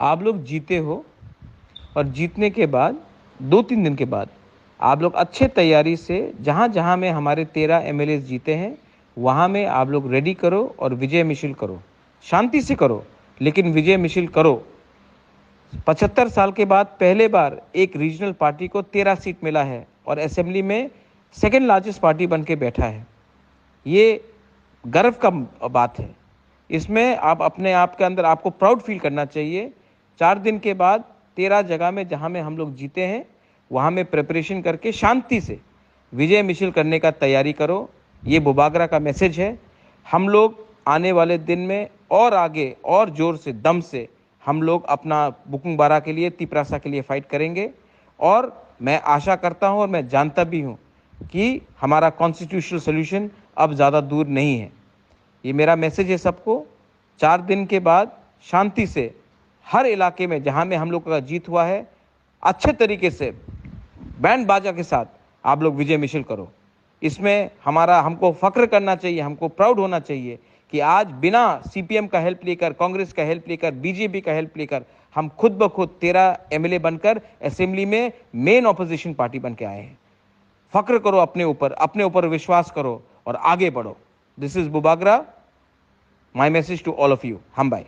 आप लोग जीते हो और जीतने के बाद 2-3 दिन के बाद आप लोग अच्छे तैयारी से जहाँ जहाँ में हमारे 13 एमएलए जीते हैं वहाँ में आप लोग रेडी करो और विजय मिছিল करो। शांति से करो, लेकिन विजय मिছিল करो। 75 साल के बाद पहले बार एक रीजनल पार्टी को 13 सीट मिला है और असेंबली में सेकेंड लार्जेस्ट पार्टी बन के बैठा है। ये गर्व का बात है। इसमें आप अपने आप के अंदर आपको प्राउड फील करना चाहिए। 4 दिन के बाद 13 जगह में जहां में हम लोग जीते हैं वहां में प्रिपरेशन करके शांति से विजय मिছিল करने का तैयारी करो। ये बुबागरा का मैसेज है। हम लोग आने वाले दिन में और आगे और जोर से दम से हम लोग अपना बुकुंग बारा के लिए, तिपरासा के लिए फाइट करेंगे। और मैं आशा करता हूं और मैं जानता भी हूं कि हमारा कॉन्स्टिट्यूशनल सोल्यूशन अब ज़्यादा दूर नहीं है। ये मेरा मैसेज है सबको। 4 दिन के बाद शांति से हर इलाके में जहां में हम लोग का जीत हुआ है, अच्छे तरीके से बैंड बाजा के साथ आप लोग विजय मिছিল करो। इसमें हमको फख्र करना चाहिए, हमको प्राउड होना चाहिए कि आज बिना सीपीएम का हेल्प लेकर, कांग्रेस का हेल्प लेकर, बीजेपी का हेल्प लेकर हम खुद ब खुद 13 एमएलए बनकर असेंबली में मेन ऑपोजिशन पार्टी बन के आए हैं। फख्र करो अपने ऊपर विश्वास करो और आगे बढ़ो। दिस इज बुबागरा, my message to all of you. हम बाय।